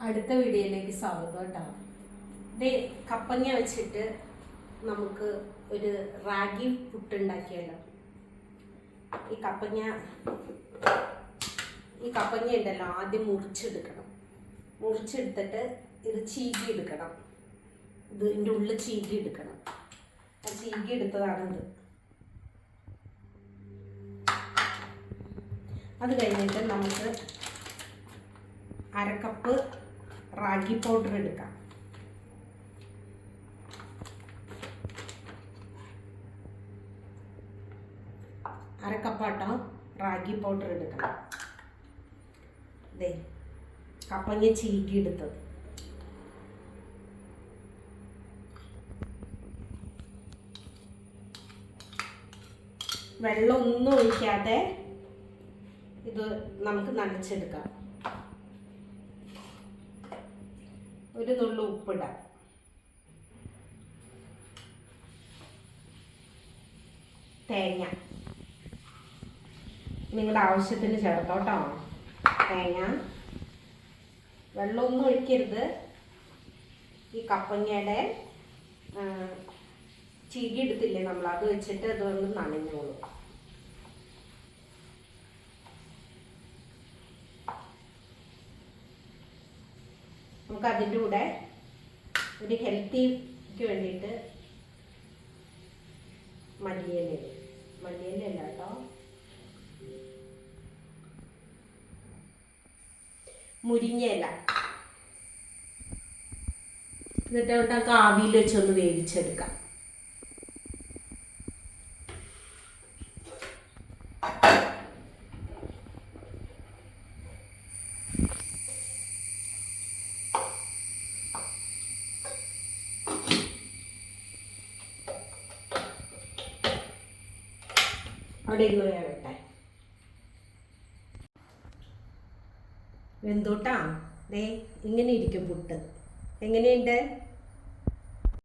അടുത്ത വീഡിയോയിലേക്ക് സ്വാഗതം കേട്ടോ. ഇത് കപ്പങ്ങ വെച്ചിട്ട് നമുക്ക് ഒരു റാഗി പുട്ടുണ്ടാക്കിയല്ലോ. ഈ കപ്പങ്ങ ഉണ്ടല്ലോ, ആദ്യം മുറിച്ചെടുക്കണം. മുറിച്ചെടുത്തിട്ട് ഇത് ചീകിയെടുക്കണം. ഇതിൻ്റെ ഉള്ളിൽ ചീകിയെടുക്കണം. ആ ചീകിയെടുത്തതാണിത്. അത് കഴിഞ്ഞിട്ട് നമുക്ക് അരക്കപ്പ് റാഗി പൗഡർ എടുക്കാം. അരക്കപ്പാട്ടോ റാഗി പൗഡർ എടുക്കണം. ദേ കപ്പങ്ങ ചീകി എടുത്തത്. വെള്ളമൊന്നും ഒഴിക്കാതെ ഇത് നമുക്ക് നനച്ചെടുക്കാം. ഒരു നുള്ളു ഉപ്പിടാം. തേങ്ങ നിങ്ങളുടെ ആവശ്യത്തിന് ചേർത്തോട്ടോ. തേങ്ങ വെള്ളമൊന്നും ഒഴിക്കരുത്. ഈ കപ്പങ്ങയുടെ ചീകി എടുത്തില്ലേ നമ്മൾ, അത് വെച്ചിട്ട് അതൊന്ന് നനഞ്ഞോളൂ. നമുക്ക് അതിൻ്റെ കൂടെ ഒരു ഹെൽത്തിക്ക് വേണ്ടിയിട്ട് മല്ലിയില അല്ല കേട്ടോ, മുരിങ്ങയില. എന്നിട്ട് നമുക്ക് ആവിയിൽ വെച്ചൊന്ന് വേവിച്ചെടുക്കാം. അവിടെ ഇരുന്ന് വേവട്ടെ. വെന്തോട്ടാ. ദേ ഇങ്ങനെ ഇരിക്കും പുട്ട്. എങ്ങനെയുണ്ട്?